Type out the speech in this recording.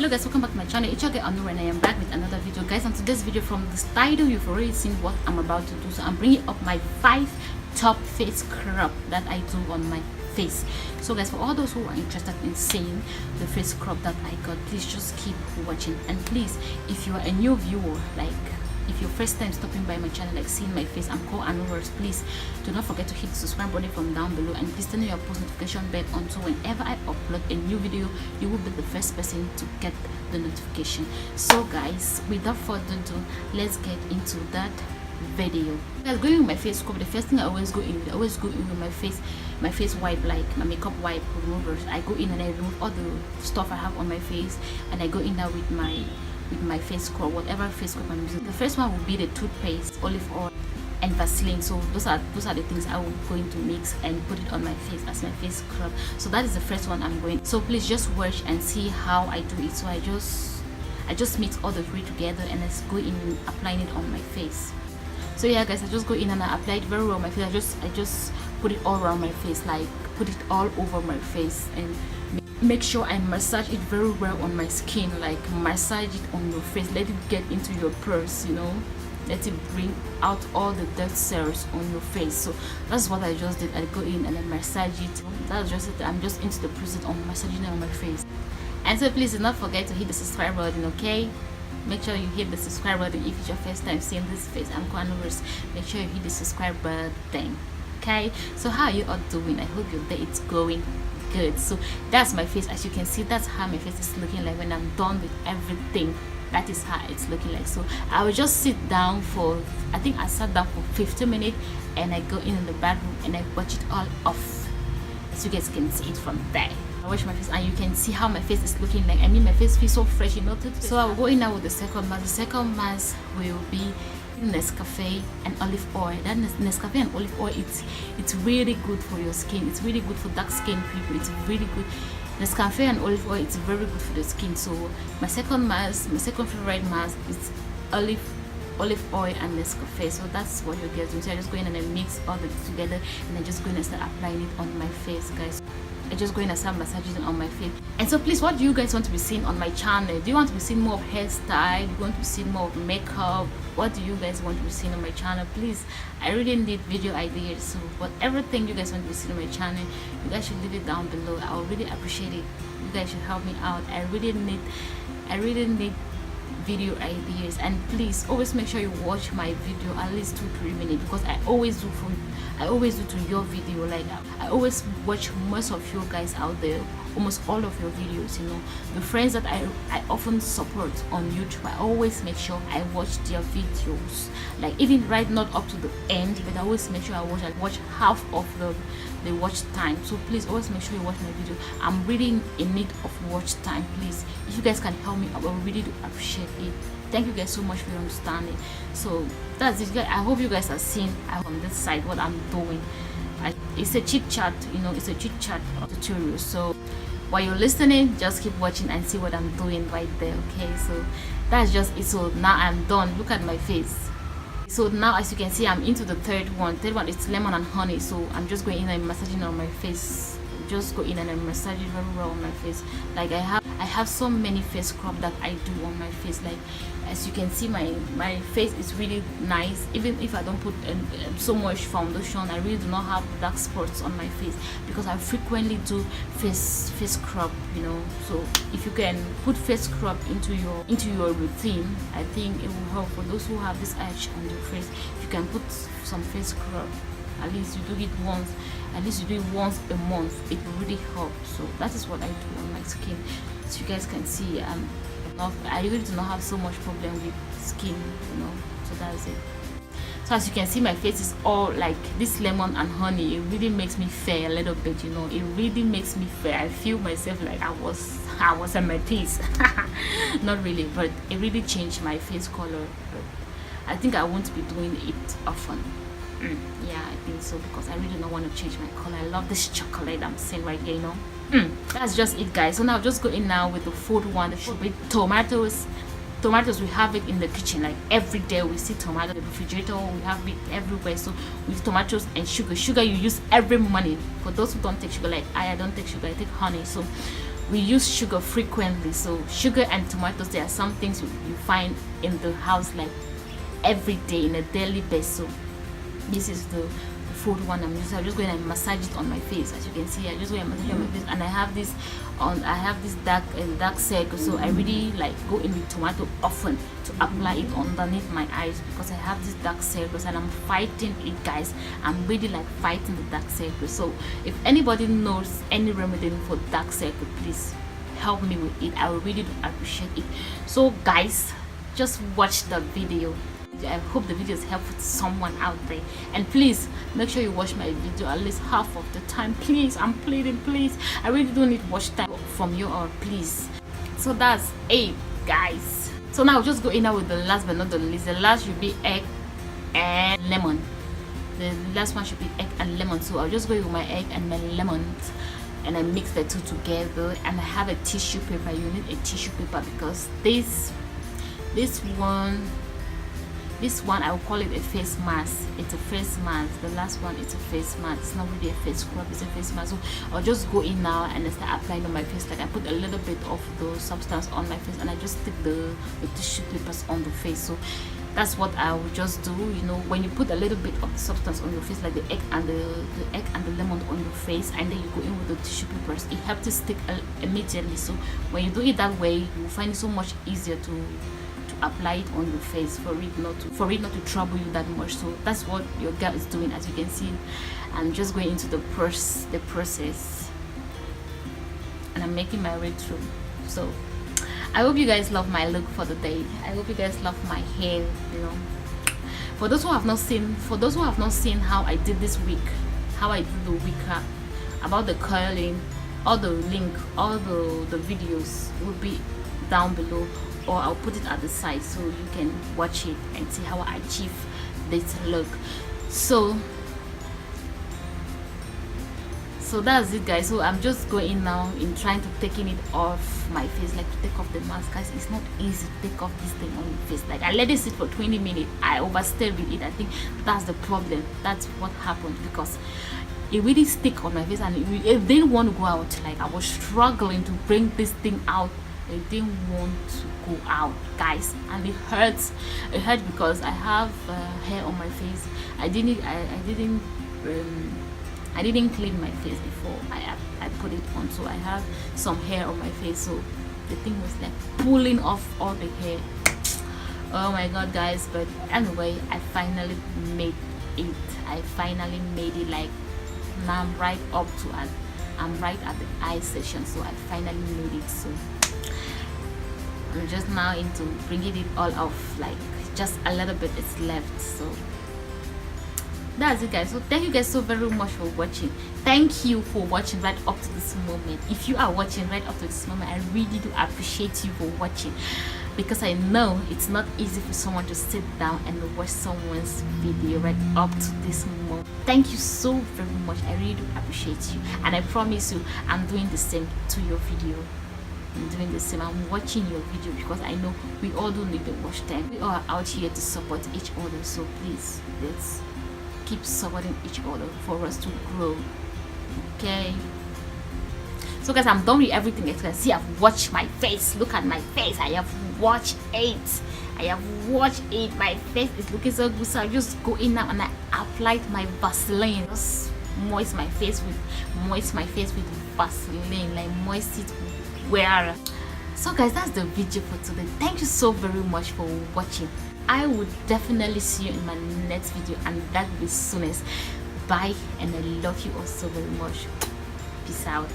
Hello guys, welcome back to my channel. It's your girl Anu and I am back with another video. Guys, on today's video, from this title you've already seen what I'm about to do. So I'm bringing up my 5 top face scrub that I do on my face. So guys, for all those who are interested in seeing the face scrub that I got, please just keep watching. And please, if you are a new viewer, like if you're first time stopping by my channel, like seeing my face, I'm called Anuverse, please do not forget to hit the subscribe button from down below, and please turn on your post notification bell on, so whenever I upload a new video you will be the first person to get the notification. So guys, without further ado, let's get into that video. Guys, going with my face scrub, the first thing I always go in with my face wipe, like my makeup wipe removers. I go in and I remove all the stuff I have on my face, and I go in there with my face scrub, whatever face scrub I'm using. The first one will be the toothpaste, olive oil and Vaseline. So those are the things I will going to mix and put it on my face as my face scrub. So that is the first one I'm going. So please just watch and see how I do it. So I just mix all the three together and I go in applying it on my face. So yeah guys, I just go in and I apply it very well on my face. I just put it all around my face, like put it all over my face, and make sure I massage it very well on my skin, like massage it on your face, let it get into your pores, you know, let it bring out all the dead cells on your face. So that's what I just did. I go in and I massage it. That's just it. I'm just into the process of massaging it on my face. And so please do not forget to hit the subscribe button, okay? Make sure you hit the subscribe button if it's your first time seeing this face. I'm Anuverse. Make sure you hit the subscribe button, okay? So how are you all doing? I hope your day is going good. So that's my face. As you can see, that's how my face is looking like when I'm done with everything. That is how it's looking like. So I will just sit down for, I think I sat down for 15 minutes, and I go in the bathroom and I wash it all off, as you guys can see it from there. I wash my face and you can see how my face is looking like. I mean, my face feels so fresh, you know. So I will go in now with the second mask. The second mask will be Nescafe and olive oil. That Nescafe and olive oil, it's really good for your skin. It's really good for dark skin people. It's really good. Nescafe and olive oil, it's very good for the skin. So my second favorite mask is olive oil and Nescafe. So that's what you're getting. So I just go in and I mix all the together, and I just go in and start applying it on my face, guys. I just go in and start massaging on my face. And so please, what do you guys want to be seeing on my channel? Do you want to be seeing more of hairstyle? Do you want to be seeing more of makeup? What do you guys want to be seeing on my channel? Please, I really need video ideas. So but everything you guys want to be seeing on my channel, you guys should leave it down below. I would really appreciate it. You guys should help me out. I really need video ideas. And please always make sure you watch my video at least 2-3 minutes, because I always do to your video. Like I always watch most of you guys out there, almost all of your videos, you know, the friends that I often support on YouTube. I always make sure I watch their videos, like even right not up to the end, but I always make sure I watch half of the watch time. So please always make sure you watch my video. I'm really in need of watch time. Please, if you guys can help me, I will really do appreciate it. Thank you guys so much for your understanding. So that's it, guys. I hope you guys are seeing on this side what I'm doing. It's a chit chat, you know, it's a chit chat tutorial. So while you're listening, just keep watching and see what I'm doing right there, okay? So that's just it. So now I'm done. Look at my face. So now, as you can see, I'm into the third one. It's lemon and honey. So I'm just going in and massaging on my face. Just go in and I massage it very well on my face. Like I have so many face scrub that I do on my face. Like as you can see, my face is really nice. Even if I don't put so much foundation, I really do not have dark spots on my face, because I frequently do face scrub, you know. So if you can put face scrub into your routine, I think it will help for those who have this itch on their face. If you can put some face scrub, at least you do it once, a month, it will really help. So that is what I do on my skin. So you guys can see, I really do not have so much problem with skin, you know. So that's it. So as you can see, my face is all like this lemon and honey. It really makes me fair a little bit, you know. It really makes me fair. I feel myself like I was at my peace. Not really, but it really changed my face color. But I think I won't be doing it often. Yeah, I think so, because I really don't want to change my color. I love this chocolate I'm seeing right here, you know. That's just it, guys. So now just go in now with the food one, the food with tomatoes. We have it in the kitchen, like every day we see tomato in the refrigerator, we have it everywhere. So with tomatoes and sugar you use every morning. For those who don't take sugar, like I don't take sugar, I take honey. So we use sugar frequently. So sugar and tomatoes, there are some things you find in the house like every day in a daily basis. So this is the food one I'm using. I'm just going to massage it on my face. As you can see, I just going to massage it on my face, and I have this dark circle, so I really like go in with tomato often to apply it underneath my eyes because I have these dark circles and I'm fighting it, guys. I'm really like fighting the dark circles. So if anybody knows any remedy for dark circle, please help me with it. I will really do appreciate it. So guys, just watch the video. I hope the video is helpful to someone out there, and please make sure you watch my video at least half of the time. Please, I'm pleading, please. I really don't need watch time from you all, please. So that's it, guys. So now I'll just go in now with the last but not the least. The last should be egg and lemon. The last one should be egg and lemon. So I'll just go with my egg and my lemon, and I mix the two together. And I have a tissue paper. You need a tissue paper because this one I will call it a face mask. It's a face mask. The last one, it's a face mask. It's not really a face scrub, it's a face mask. So I'll just go in now and I start applying on my face. Like I put a little bit of the substance on my face and I just stick the tissue papers on the face. So that's what I will just do. You know, when you put a little bit of the substance on your face, like the egg and the lemon on your face, and then you go in with the tissue papers, it helps to stick immediately. So when you do it that way, you will find it so much easier to apply it on your face for it not to trouble you that much. So that's what your girl is doing. As you can see, I'm just going into the process, and I'm making my way through. So I hope you guys love my look for the day. I hope you guys love my hair. You know, for those who have not seen how I did this week, how I did the wig about the curling, all the link, all the videos will be down below, or I'll put it at the side so you can watch it and see how I achieve this look. So that's it, guys. So I'm just going now in trying to taking it off my face, like to take off the mask, guys. It's not easy to take off this thing on your face. Like I let it sit for 20 minutes. I overstayed with it. I think that's the problem. That's what happened, because it really stick on my face and it didn't want to go out. Like I was struggling to bring this thing out. It didn't want to go out, guys, and it hurts. It hurts because I have hair on my face. I didn't clean my face before I put it on, so I have some hair on my face. So the thing was like pulling off all the hair. Oh my god, guys. But anyway, I finally made it. Like now I'm right up to it. I'm right at the eye section, so I finally made it. So I'm just now into bringing it all off, like just a little bit is left. So that's it, guys. So thank you guys so very much for watching. Thank you for watching right up to this moment. If you are watching right up to this moment, I really do appreciate you for watching, because I know it's not easy for someone to sit down and watch someone's video right up to this moment. Thank you so very much. I really do appreciate you, and I promise you I'm doing the same to your video. I'm doing the same. I'm watching your video because I know we all do need the watch time. We are out here to support each other, so please let's keep supporting each other for us to grow. Okay, so guys, I'm done with everything. As you can see, I've watched my face. Look at my face. I have watched it. My face is looking so good. So I just go in now and I applied my Vaseline. Just moist my face with Vaseline, like moist it where. So guys, that's the video for today. Thank you so very much for watching. I will definitely see you in my next video, and that will be soonest. Bye, and I love you all so very much. Peace out.